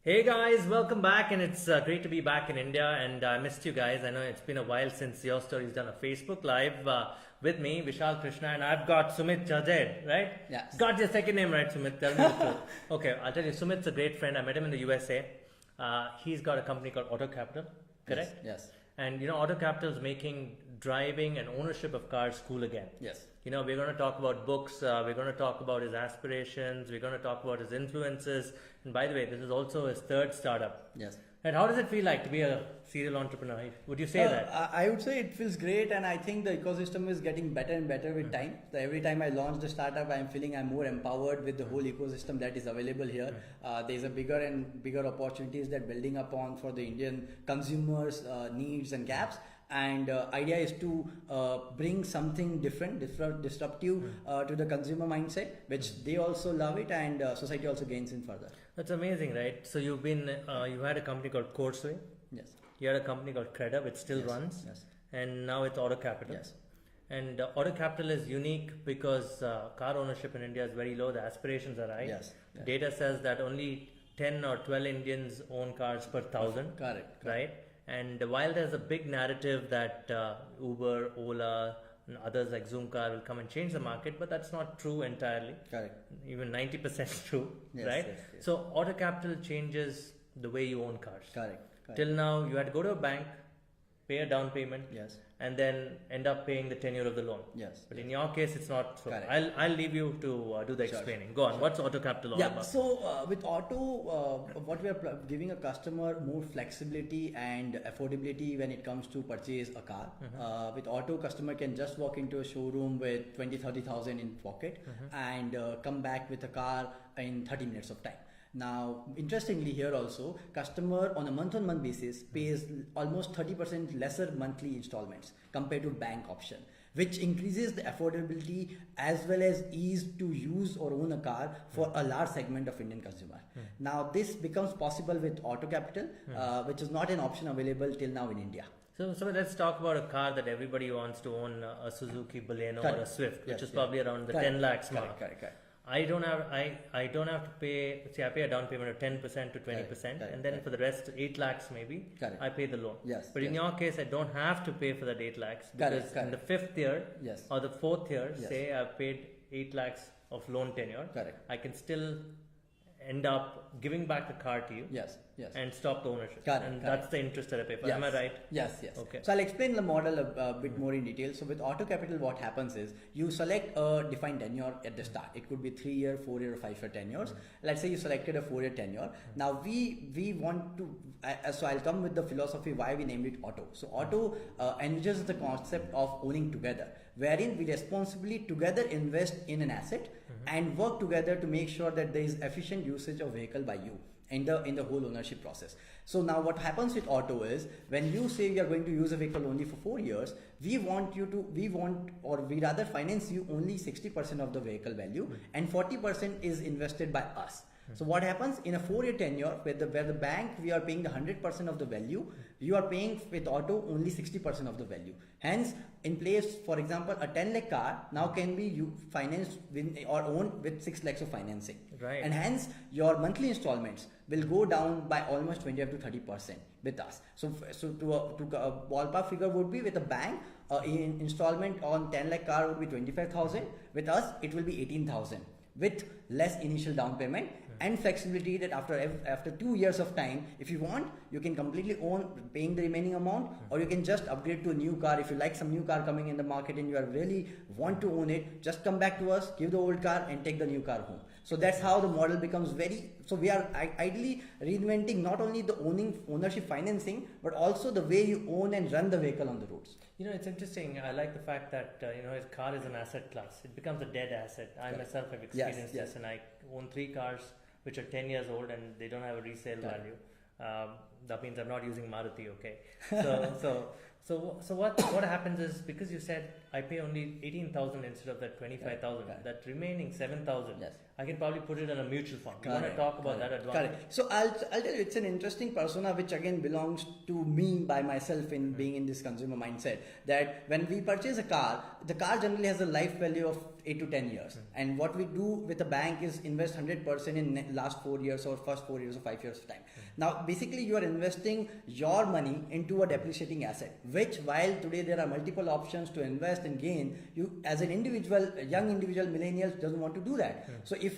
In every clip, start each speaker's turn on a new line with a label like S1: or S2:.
S1: Hey guys, welcome back, and it's great to be back in India. And I missed you guys. I know it's been a while since YourStory's done a Facebook Live with me, Vishal, Krishna, and I've got Sumit Chazzed, right?
S2: Yes.
S1: Got your second name right, Sumit. Tell me the truth. Okay, I'll tell you. Sumit's a great friend. I met him in the USA. He's got a company called Oto Capital, correct?
S2: Yes.
S1: And Oto Capital is making driving and ownership of cars cool again.
S2: Yes.
S1: We're going to talk about books, we're going to talk about his aspirations, we're going to talk about his influences. And by the way, this is also his third startup.
S2: Yes.
S1: And how does it feel like to be a serial entrepreneur? Would you say that?
S2: I would say it feels great, and I think the ecosystem is getting better and better with time. So every time I launch the startup, I'm feeling I'm more empowered with the whole ecosystem that is available here. There's a bigger and bigger opportunities that building upon for the Indian consumers' needs and gaps. And idea is to bring something different, disruptive to the consumer mindset, which they also love it, and society also gains in further.
S1: That's amazing, right? So you had a company called Courseway.
S2: Yes.
S1: You had a company called Creda, which still runs.
S2: Yes.
S1: And now it's Oto Capital.
S2: Yes.
S1: And Oto Capital is unique because car ownership in India is very low. The aspirations are high.
S2: Yes.
S1: Data says that only 10 or 12 Indians own cars per thousand.
S2: Correct.
S1: Right? And while there's a big narrative that Uber, Ola, and others like Zoomcar will come and change the market, but that's not true entirely.
S2: Correct.
S1: Even 90% true,
S2: Yes,
S1: right?
S2: yes.
S1: So Oto Capital changes the way you own cars.
S2: Correct.
S1: Till now, you had to go to a bank, pay a down payment,
S2: Yes.
S1: and then end up paying the tenure of the loan.
S2: Yes.
S1: But in your case, it's not so.
S2: Correct.
S1: I'll leave you to do the explaining. Go on. What's Oto Capital all about?
S2: So with Auto, what we are giving a customer more flexibility and affordability when it comes to purchase a car. With Auto, customer can just walk into a showroom with 20,000-30,000 in pocket and come back with a car in 30 minutes of time. Now, interestingly here also, customer on a month-on-month basis pays almost 30% lesser monthly installments compared to bank option, which increases the affordability as well as ease to use or own a car for a large segment of Indian consumer. Now, this becomes possible with Auto Capital, which is not an option available till now in India.
S1: So let's talk about a car that everybody wants to own, a Suzuki Baleno or a Swift, which is probably around the 10 lakhs mark.
S2: Correct.
S1: I don't have to pay. See, I pay a down payment of 10% to 20%, and then for the rest, 8 lakhs maybe, I pay the loan.
S2: Yes.
S1: But in your case, I don't have to pay for that 8 lakhs because in the fifth year or the fourth year, say I've paid 8 lakhs of loan tenure.
S2: Correct.
S1: I can still end up giving back the car to you.
S2: Yes.
S1: And stop the ownership.
S2: Correct.
S1: That's the interest that I pay for. Am I right?
S2: Yes.
S1: Okay.
S2: So I'll explain the model a bit more in detail. So with Auto Capital, what happens is you select a defined tenure at the start. It could be 3-year, 4-year, or 5-year tenures. Let's say you selected a 4-year tenure. Now we want to. So I'll come with the philosophy why we named it Auto. So Auto envisages the concept of owning together, wherein we responsibly together invest in an asset and work together to make sure that there is efficient usage of vehicle by you in the whole ownership process. So now what happens with Auto is when you say we are going to use a vehicle only for 4 years, we rather finance you only 60% of the vehicle value and 40% is invested by us. So what happens in a 4-year tenure where the bank we are paying the 100% of the value, you are paying with Auto only 60% of the value. Hence, in place, for example, a 10 lakh car now can be financed or owned with 6 lakhs of financing.
S1: Right.
S2: And hence, your monthly installments will go down by almost 25 to 30% with us. So to a ballpark figure would be with a bank, in installment on 10 lakh car would be 25,000. With us, it will be 18,000 with less initial down payment and flexibility that after 2 years of time, if you want, you can completely own paying the remaining amount, or you can just upgrade to a new car. If you like some new car coming in the market and you are really want to own it, just come back to us, give the old car and take the new car home. So that's how the model becomes so we are ideally reinventing not only the ownership financing, but also the way you own and run the vehicle on the roads.
S1: It's interesting. I like the fact that his car is an asset class. It becomes a dead asset. I myself have experienced this, and I own 3 cars which are 10 years old and they don't have a resale value. That means I'm not using Maruti. Okay. So what happens is, because you said I pay only 18,000 instead of that 25,000. That remaining 7,000, I can probably put it in a mutual fund. You want to talk about that advantage?
S2: Correct. So I'll tell you, it's an interesting persona which again belongs to me by myself in being in this consumer mindset. That when we purchase a car, the car generally has a life value of 8 to 10 years. And what we do with the bank is invest 100% in last 4 years or first 4 years or 5 years of time. Now, basically, you are investing your money into a depreciating asset, which while today there are multiple options to invest and gain, you as an individual, a young individual, millennial doesn't want to do that. So if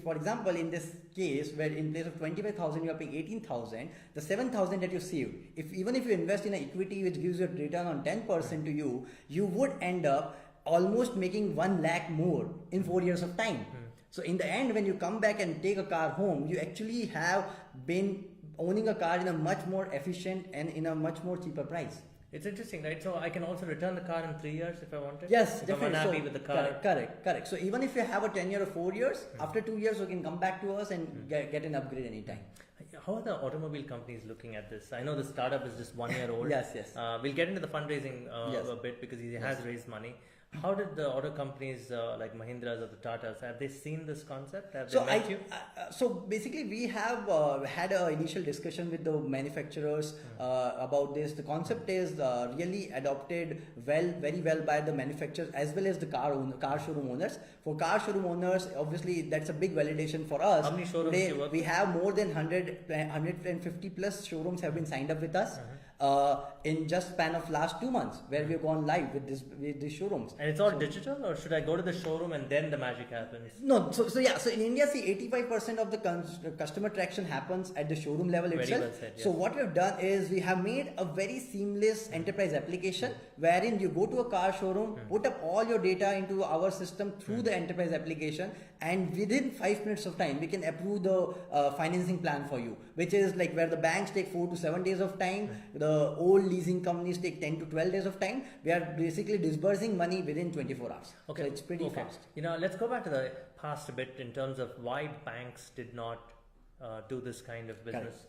S2: for example, in this case where in place of 25,000 you are paying 18,000, the 7,000 that you saved, even if you invest in an equity which gives you a return on 10% to you would end up almost making 1 lakh more in 4 years of time. So in the end, when you come back and take a car home, you actually have been owning a car in a much more efficient and in a much more cheaper price.
S1: It's interesting, right? So I can also return the car in 3 years if I wanted?
S2: Yes,
S1: if
S2: definitely.
S1: I'm unhappy with the car.
S2: Correct. So even if you have a 10 year or 4 years, after 2 years you can come back to us and get an upgrade anytime.
S1: How are the automobile companies looking at this? I know the startup is just 1 year old.
S2: Yes.
S1: We'll get into the fundraising a bit because he has raised money. How did the auto companies like Mahindra's or the Tatas, have they seen this concept? Have they met you?
S2: So basically we have had an initial discussion with the manufacturers about this. The concept is really adopted very well by the manufacturers as well as the car showroom owners. For car showroom owners, obviously that's a big validation for us.
S1: How many showrooms do you work with?
S2: We have more than 150 plus showrooms have been signed up with us. In just span of last 2 months, where we've gone live with these showrooms.
S1: And it's all digital, or should I go to the showroom and then the magic happens?
S2: No, so in India, see, 85% of the customer traction happens at the showroom level itself.
S1: Very well said, yes.
S2: So what we've done is we have made a very seamless enterprise application wherein you go to a car showroom, put up all your data into our system through the enterprise application, and within 5 minutes of time, we can approve the financing plan for you, which is like where the banks take 4 to 7 days of time, the old leasing companies take 10 to 12 days of time. We are basically disbursing money within 24 hours. Okay. So it's pretty fast.
S1: Let's go back to the past a bit in terms of why banks did not do this kind of business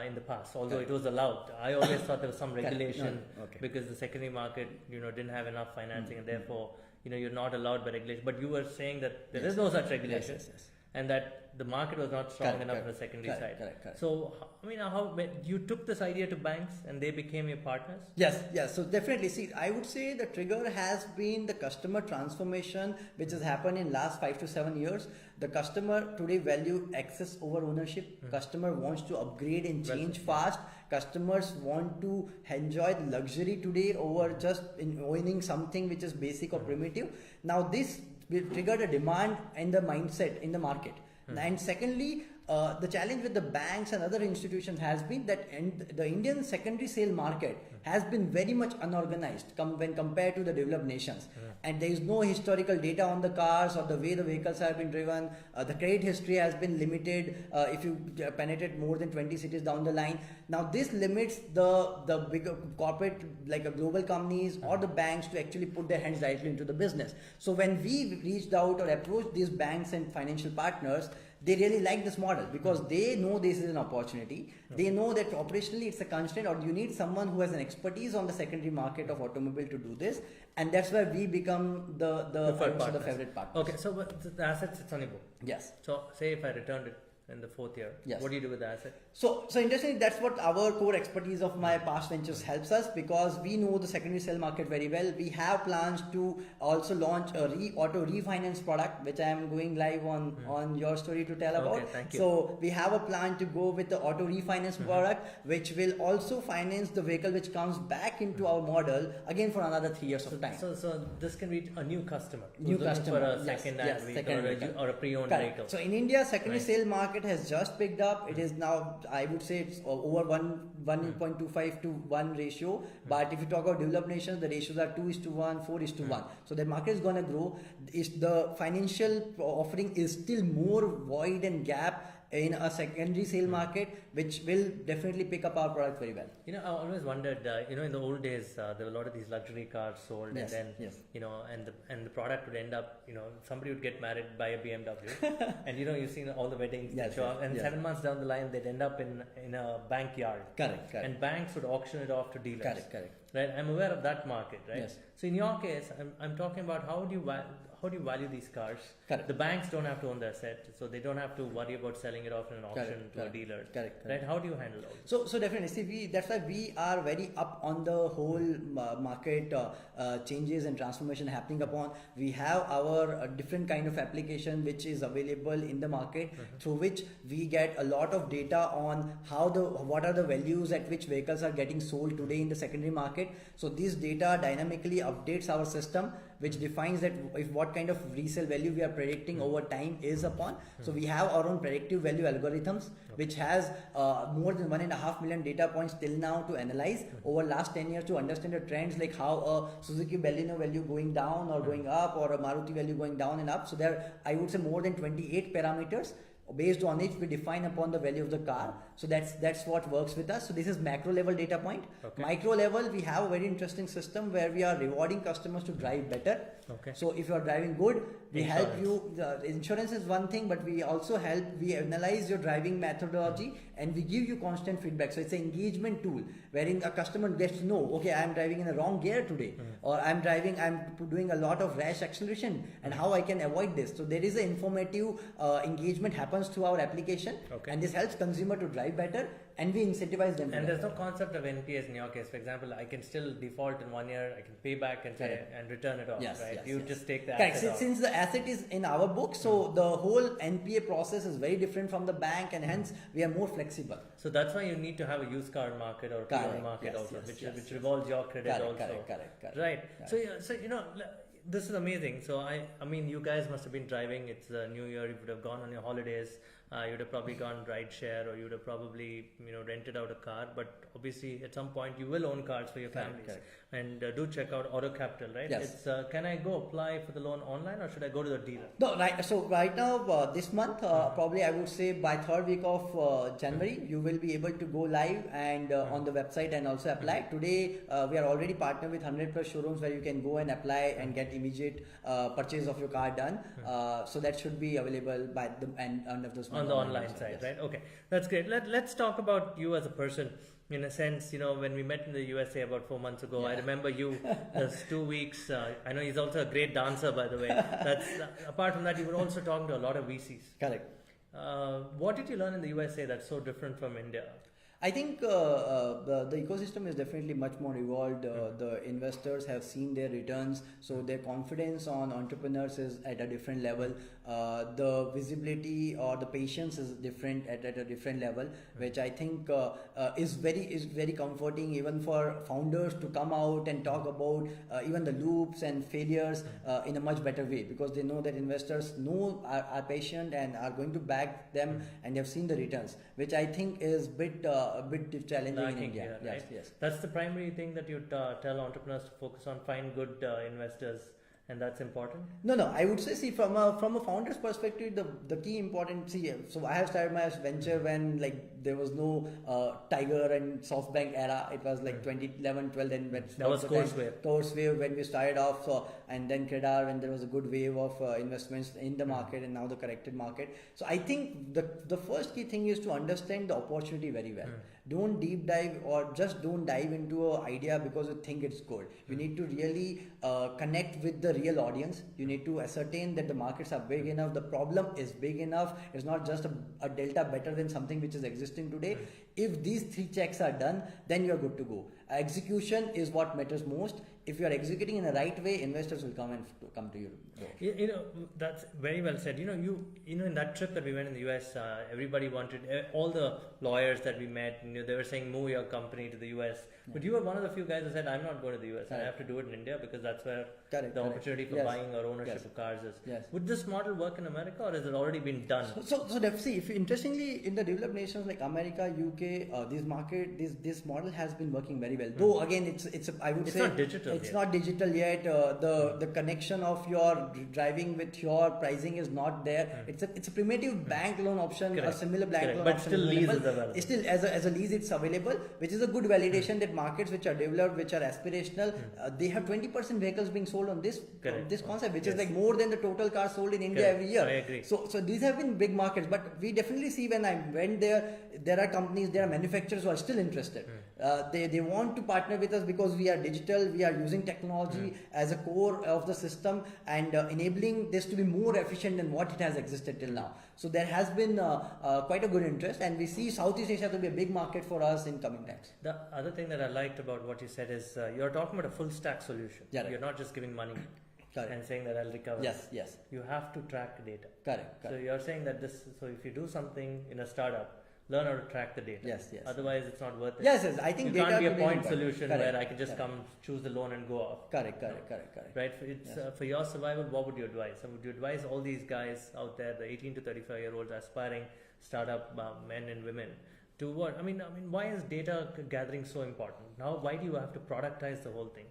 S1: in the past, although it was allowed. I always thought there was some regulation because the secondary market, didn't have enough financing and therefore, you're not allowed by regulation. But you were saying that there is no such regulation.
S2: Yes.
S1: And that the market was not strong enough on the secondary side. Correct. So, how you took this idea to banks and they became your partners?
S2: Yes. So definitely, see, I would say the trigger has been the customer transformation, which has happened in last 5 to 7 years. The customer today value access over ownership. Customer wants to upgrade and change fast. Customers want to enjoy the luxury today over just owning something which is basic or primitive. Now this will trigger a demand and the mindset in the market. And secondly, the challenge with the banks and other institutions has been that the Indian secondary sale market has been very much unorganized when compared to the developed nations. And there is no historical data on the cars or the way the vehicles have been driven. The credit history has been limited if you penetrate more than 20 cities down the line. Now this limits the bigger corporate like global companies or the banks to actually put their hands directly into the business. So when we reached out or approached these banks and financial partners, they really like this model because they know this is an opportunity. They know that operationally it's a constraint, or you need someone who has an expertise on the secondary market of automobile to do this, and that's where we become the favorite partner.
S1: Okay, so the asset sits on your book.
S2: Yes.
S1: So say if I returned it in the 4th year, what do you do with the asset?
S2: So interestingly, that's what our core expertise of my past ventures helps us, because we know the secondary sale market very well. We have plans to also launch a auto refinance product, which I am going live on YourStory to tell about.
S1: Thank you.
S2: So we have a plan to go with the auto refinance product, which will also finance the vehicle which comes back into our model again for another 3 years of time.
S1: So this can be a new customer.
S2: For
S1: a second-hand vehicle or a pre-owned vehicle.
S2: So in India, secondary sale market has just picked up. It is now, I would say, it's over 1.25 to 1 ratio. But if you talk about developed nations, the ratios are 2:1, 4:1. So the market is going to grow. The financial offering is still more void and gap in a secondary sale market, which will definitely pick up our product very well.
S1: I always wondered, in the old days, there were a lot of these luxury cars sold, and then, and the product would end up, somebody would get married by a BMW, and you've seen all the weddings, and 7 months down the line, they'd end up in a bank yard.
S2: Correct.
S1: And banks would auction it off to dealers.
S2: Correct.
S1: right? I'm aware of that market, right?
S2: Yes.
S1: So in your case, I'm talking about how do you value these cars?
S2: Correct.
S1: The banks don't have to own the asset, so they don't have to worry about selling it off in an auction to a dealer.
S2: Correct.
S1: Right? How do you handle all this?
S2: So definitely, see, that's why we are very up on the whole market changes and transformation happening upon. We have our different kind of application which is available in the market, through which we get a lot of data on what are the values at which vehicles are getting sold today in the secondary market. So this data dynamically updates our system, which defines that what kind of resale value we are predicting over time is upon. So we have our own predictive value algorithms, which has more than 1.5 million data points till now to analyze over last 10 years to understand the trends, like how a Suzuki Baleno value going down or going up, or a Maruti value going down and up. So there, I would say, more than 28 parameters based on which we define upon the value of the car. So that's what works with us. So this is macro level data point.
S1: Okay.
S2: Micro level, we have a very interesting system where we are rewarding customers to drive better.
S1: Okay.
S2: So if you are driving good, we help you. Insurance is one thing, but we also help. We analyze your driving methodology and we give you constant feedback. So it's an engagement tool wherein a customer gets to know, okay, I'm driving in the wrong gear today, or I'm doing a lot of rash acceleration, and how I can avoid this. So there is an informative engagement happens through our application, and this helps consumer to drive better, and we incentivize them.
S1: And there's no concept of NPS in your case. For example, I can still default in 1 year, I can pay back and say and return it off, right? You just take the asset off.
S2: Since the asset is in our book, so the whole NPA process is very different from the bank, and hence we are more flexible.
S1: So that's why you need to have a used car market or pre-owned market which revolves your credit also.
S2: Correct.
S1: Right. So you know, this is amazing. So I mean, you guys must have been driving. It's the new year. You would have gone on your holidays. You would have probably gone ride share, or you would have probably rented out a car. But obviously, at some point, you will own cars for your families. And do check out Oto Capital, right?
S2: Yes.
S1: It's can I go apply for the loan online, or should I go to the dealer?
S2: No, right. So right now, this month, probably I would say by third week of January, you will be able to go live and on the website and also apply. Today, we are already partnered with 100+ showrooms where you can go and apply and get immediate purchase of your car done. So that should be available by the end of this month.
S1: On the online side, right? Okay, that's great. Let's talk about you as a person. In a sense, when we met in the USA about 4 months ago, I remember you. Those 2 weeks. I know he's also a great dancer, by the way. That's apart from that, you were also talking to a lot of VCs.
S2: Correct.
S1: What did you learn in the USA that's so different from India?
S2: I think the ecosystem is definitely much more evolved. The investors have seen their returns, so their confidence on entrepreneurs is at a different level. The visibility or the patience is different at a different level, which I think is very comforting even for founders to come out and talk about even the loops and failures in a much better way, because they know that investors are patient and are going to back them, and they have seen the returns, which I think is a bit challenging in India.
S1: Here, right?
S2: Yes.
S1: That's the primary thing that you tell entrepreneurs to focus on: find good investors. And that's important?
S2: No. I would say, from a founder's perspective, the key important. So I have started my venture when there was no Tiger and SoftBank era. It was 2011, 12. Then
S1: that was Course
S2: Wave when we started off. And then Credar when there was a good wave of investments in the market, and now the corrected market. So I think the first key thing is to understand the opportunity very well. Don't deep dive, or just don't dive into an idea because you think it's good. You need to really connect with the real audience. You need to ascertain that the markets are big enough, the problem is big enough. It's not just a delta better than something which is existing today. If these 3 checks are done, then you're good to go. Execution is what matters most. If you are executing in the right way, investors will come to you.
S1: That's very well said. In that trip that we went in the US, everybody wanted, all the lawyers that we met, they were saying move your company to the US. But you were one of the few guys who said, I'm not going to the US. I have to do it in India because that's where the opportunity for buying or ownership of cars is. Would this model work in America, or has it already been done?
S2: So interestingly, in the developed nations like America, UK, this model has been working very well. Though again, it's
S1: not digital.
S2: It's not digital yet. The connection of your driving with your pricing is not there. It's a primitive bank loan option, a similar bank loan
S1: but
S2: option.
S1: Still lease is available.
S2: Still as a lease it's available, which is a good validation that markets which are developed, which are aspirational, they have 20% vehicles being sold on this concept, which is more than the total cars sold in India every year.
S1: I agree.
S2: So these have been big markets, but we definitely see when I went there are companies, there are manufacturers who are still interested. They want to partner with us because we are digital, we are using technology as a core of the system, and enabling this to be more efficient than what it has existed till now. So there has been quite a good interest, and we see Southeast Asia to be a big market for us in coming times.
S1: The other thing that I liked about what you said is you're talking about a full stack solution.
S2: Yeah, right.
S1: You're not just giving money.
S2: Correct.
S1: And saying that I'll recover.
S2: Yes.
S1: You have to track data.
S2: Correct.
S1: So you're saying that so if you do something in a startup, learn how to track the data.
S2: Yes.
S1: Otherwise, it's not worth it.
S2: Yes. I think
S1: it
S2: data
S1: can't be a point solution where I can just
S2: come
S1: choose the loan and go off.
S2: Correct.
S1: Right. For your survival, what would you advise? Would you advise all these guys out there, the 18 to 35-year-olds, aspiring startup men and women, to what? I mean, why is data gathering so important? Now, why do you have to productize the whole thing?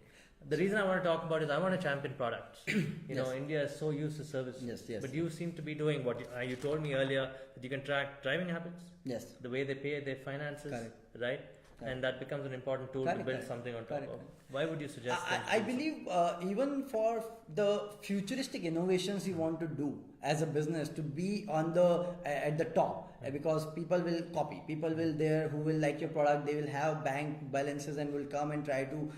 S1: The reason I want to talk about is I want to champion products. You know, India is so used to services.
S2: Yes.
S1: But you seem to be doing what you told me earlier, that you can track driving habits.
S2: Yes.
S1: The way they pay their finances.
S2: Correct.
S1: Right? And that becomes an important tool to build something on top of. Why would you suggest that?
S2: I believe even for the futuristic innovations you want to do as a business, to be on at the top, because people will copy, people will who will like your product, they will have bank balances and will come and try to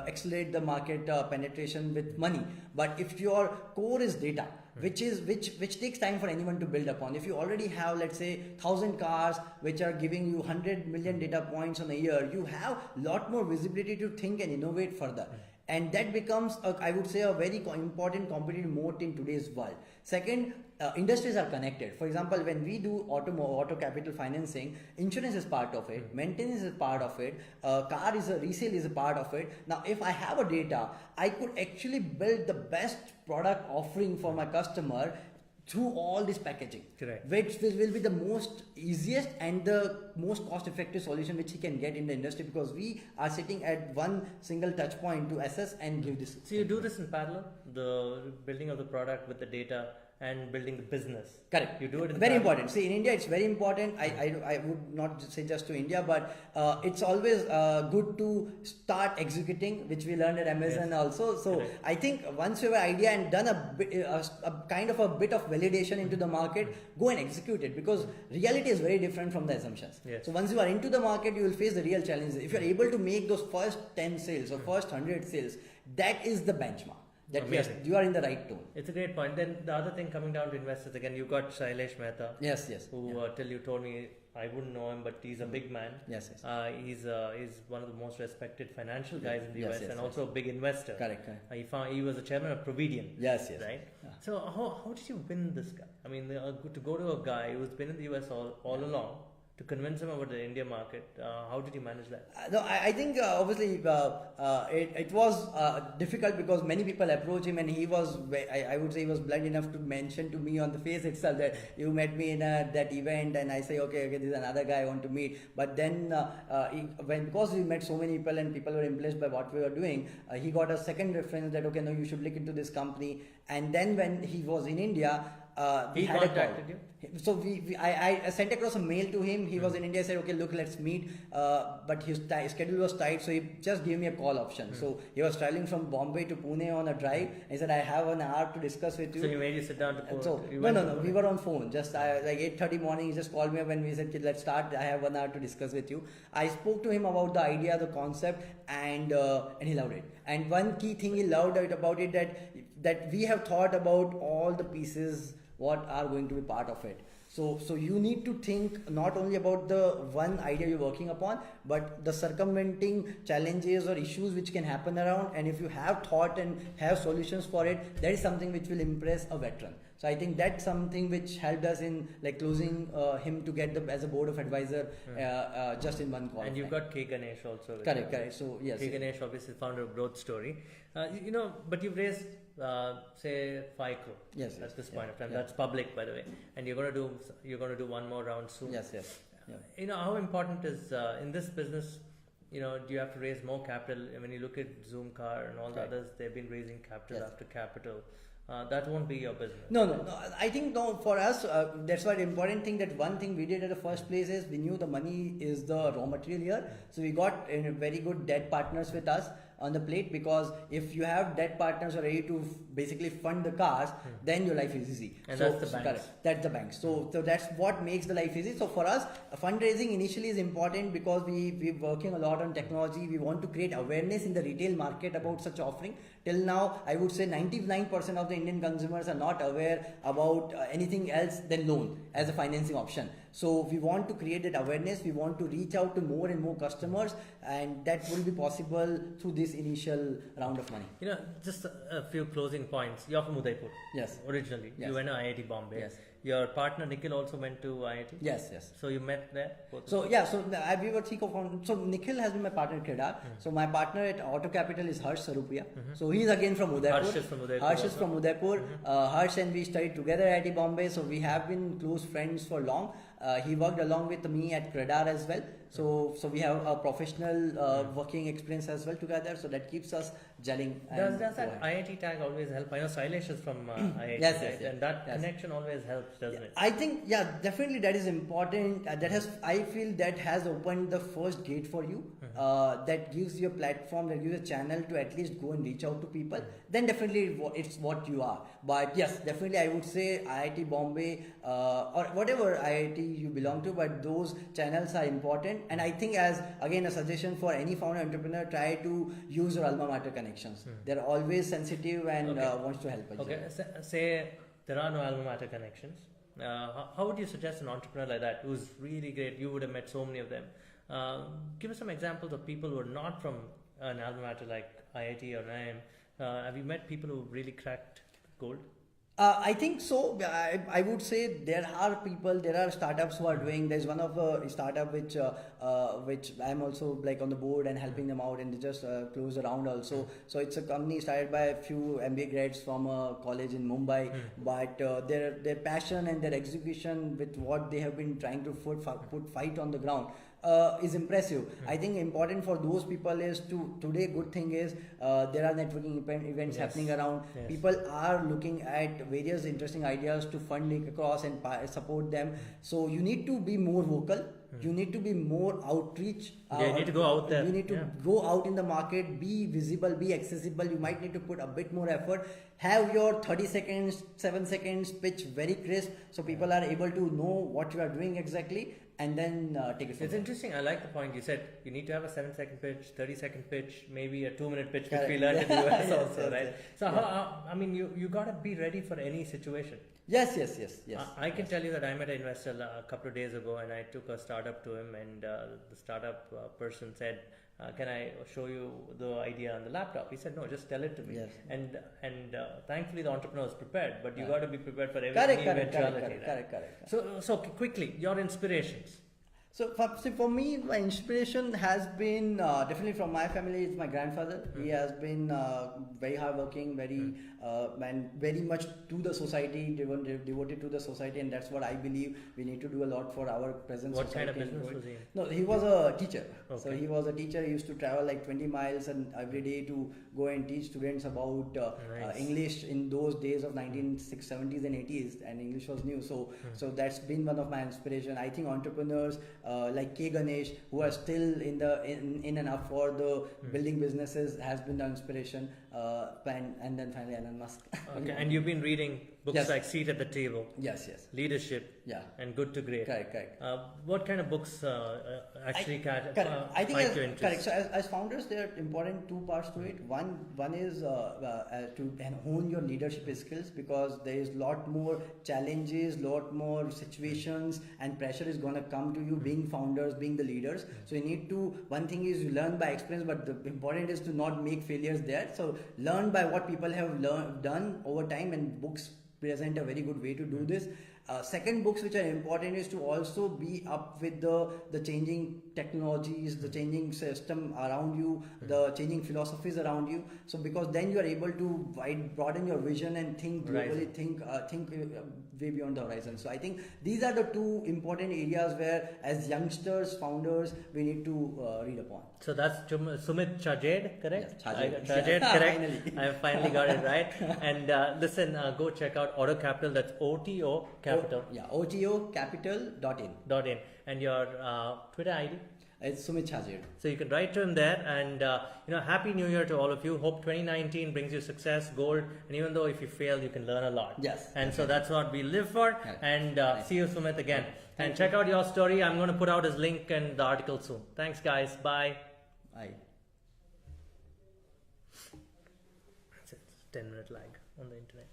S2: accelerate the market penetration with money. But if your core is data, which takes time for anyone to build upon. If you already have, let's say, 1,000 cars which are giving you 100 million data points on a year, you have a lot more visibility to think and innovate further. And that becomes, I would say, a very important competitive moat in today's world. Second, industries are connected. For example, when we do Oto Capital financing, insurance is part of it, maintenance is part of it, resale is a part of it. Now, if I have a data, I could actually build the best product offering for my customer through all this packaging.
S1: Correct.
S2: Which will be the most easiest and the most cost effective solution which he can get in the industry, because we are sitting at one single touch point to assess and give this.
S1: So you do this in parallel, the building of the product with the data and building the business.
S2: Correct.
S1: You do it in
S2: very important. See, in India it's very important. I would not say just to India, but it's always good to start executing, which we learned at Amazon also. So correct. I think once you have an idea and done a kind of a bit of validation into the market, go and execute it, because reality is very different from the assumptions.
S1: Yes.
S2: So once you are into the market, you will face the real challenges. If you are able to make those first 10 sales or first 100 sales, that is the benchmark. That yes, you are in the right tone.
S1: It's a great point. Then the other thing, coming down to investors again, you got Shailesh Mehta.
S2: Yes.
S1: Who till you told me I wouldn't know him, but he's a big man.
S2: Yes.
S1: He's one of the most respected financial guys in the US, and also a big investor.
S2: Correct.
S1: He was the chairman of Providian.
S2: Yes.
S1: Right. Yeah. So how did you win this guy? I mean, to go to a guy who's been in the US all along, to convince him about the India market, how did you manage that?
S2: No, I think obviously it was difficult, because many people approach him, and he was, I would say, he was blunt enough to mention to me on the face itself that you met me in that event, and I say, okay, this is another guy I want to meet. But then because we met so many people and people were impressed by what we were doing, he got a second reference that, okay, no, you should look into this company. And then when he was in India,
S1: he contacted you?
S2: So I sent across a mail to him. He was in India. I said, okay, look, let's meet. But his schedule was tight, so he just gave me a call option. So he was traveling from Bombay to Pune on a drive. He said, I have an hour to discuss with you.
S1: So he made you sit down to call?
S2: So no. We were on phone. Just like 8:30 morning, he just called me up and we said, let's start. I have 1 hour to discuss with you. I spoke to him about the idea, the concept, and he loved it. And one key thing he loved about it, that we have thought about all the pieces what are going to be part of it. So you need to think not only about the one idea you're working upon, but the circumventing challenges or issues which can happen around. And if you have thought and have solutions for it, that is something which will impress a veteran. So I think that's something which helped us in like closing him to get as a board of advisor just in one call.
S1: And you've got K. Ganesh also.
S2: Correct. So yes.
S1: K. Ganesh, obviously founder of Growth Story. But you've raised say 5 crore.
S2: Yes.
S1: At this point of time. That's public, by the way. And you're going to do one more round soon.
S2: Yes. Yeah.
S1: How important is in this business? Do you have to raise more capital? When you look at Zoom Car and all the others, they've been raising capital after capital. That won't be your business.
S2: No. I think for us, that's why the important thing, that one thing we did at the first place is we knew the money is the raw material here. So we got very good debt partners with us. on the plate, because if you have debt partners who are ready to basically fund the cars, then your life is easy.
S1: And that's the banks.
S2: Correct. That's the banks. So that's what makes the life easy. So for us, fundraising initially is important because we're working a lot on technology. We want to create awareness in the retail market about such offering. Till now, I would say 99% of the Indian consumers are not aware about anything else than loan as a financing option. So we want to create that awareness. We want to reach out to more and more customers, and that will be possible through this initial round of money.
S1: Just a few closing points. You're from Udaipur.
S2: Yes.
S1: Originally,
S2: yes.
S1: You went to IIT Bombay.
S2: Yes.
S1: Your partner Nikhil also went to IIT.
S2: Yes.
S1: So you met there.
S2: We were three co-founders. So Nikhil has been my partner at Credar. So my partner at Oto Capital is Harsh Sarupia. So he's again from Udaipur.
S1: Harsh
S2: is from Udaipur. Harsh and we studied together at IIT Bombay. So we have been close friends for long. He worked along with me at Credar as well. So we have a professional working experience as well together. So that keeps us gelling.
S1: Does that IIT tag always help? I know Sailesh is from IIT,
S2: yes,
S1: and that connection always helps, doesn't it?
S2: I think, definitely that is important. I feel that has opened the first gate for you. That gives you a platform, that gives you a channel to at least go and reach out to people. Then definitely it's what you are. But yes, definitely I would say IIT Bombay or whatever IIT you belong to, but those channels are important. And I think, as again a suggestion for any founder entrepreneur, try to use your alma mater connections. They're always sensitive and wants to help.
S1: Okay, say there are no alma mater connections. How would you suggest an entrepreneur like that who's really great? You would have met so many of them. Give us some examples of people who are not from an alma mater like IIT or IIM. Have you met people who really cracked gold?
S2: I think so. I would say there are startups who are doing. There's one of the startup which I'm also like on the board and helping them out, and they just closed a round also. So it's a company started by a few MBA grads from a college in Mumbai, but their passion and their execution with what they have been trying to put fight on the ground is impressive. I think important for those people is today good thing is there are networking events happening around. People are looking at various interesting ideas to fund it across and support them. So you need to be more vocal. You need to be more outreach.
S1: You need to go out there.
S2: You need to go out in the market, be visible, be accessible. You might need to put a bit more effort. Have your 30 seconds, 7 seconds pitch very crisp, so people are able to know what you are doing exactly, and then take it from
S1: It's
S2: there.
S1: interesting. I like the point you said. You need to have a 7-second pitch, 30-second pitch, maybe a 2-minute pitch, which we learned in the US also, right? So you got to be ready for any situation.
S2: Yes.
S1: I can tell you that I met an investor a couple of days ago, and I took a startup to him, and the startup person said, can I show you the idea on the laptop? He said, no, just tell it to me.
S2: Yes.
S1: And thankfully the entrepreneur is prepared, but you got to be prepared for every eventuality.
S2: Correct.
S1: So quickly, your inspirations.
S2: So for me, my inspiration has been definitely from my family. It's my grandfather. He has been very hardworking, and very much to the society, devoted to the society, and that's what I believe we need to do a lot for our present
S1: What
S2: society.
S1: kind of business was he in?
S2: No, he was a teacher.
S1: Okay.
S2: So he was a teacher. He used to travel like 20 miles and every day to go and teach students about English in those days of 1970s and 80s, and English was new. So that's been one of my inspiration. I think entrepreneurs like K. Ganesh, who are still in and up for the building businesses, has been the inspiration. And then finally Elon Musk.
S1: Okay, and you've been reading books like Seat at the Table.
S2: Yes.
S1: Leadership. And Good to Great.
S2: Correct.
S1: What kind of books actually
S2: I think
S1: find your interest?
S2: Correct. So as founders, there are important two parts to it. One is to hone your leadership skills, because there is lot more challenges, lot more situations, and pressure is going to come to you being founders, being the leaders. So you need to, one thing is you learn by experience, but the important is to not make failures there. So learn by what people have done over time, and books present a very good way to do this. Second, books which are important is to also be up with the changing technologies, the changing system around you, the changing philosophies around you. So because then you are able to broaden your vision and think globally, think way beyond the horizon. So I think these are the two important areas where, as youngsters, founders, we need to read upon.
S1: So that's Sumit Chazzed, correct?
S2: Chazzed.
S1: Chazzed, correct. I finally got it right. And listen, go check out Oto Capital. That's OTO Capital.
S2: OTOcapital.in.
S1: .in. And your Twitter ID?
S2: It's Sumit Chazzed.
S1: So you can write to him there, and Happy New Year to all of you. Hope 2019 brings you success, gold, and even though if you fail, you can learn a lot.
S2: Yes.
S1: And so that's what we live for. And see you, Sumit, again. And check out YourStory. I'm going to put out his link and the article soon. Thanks, guys. Bye.
S2: Bye.
S1: That's it. 10-minute lag on the internet.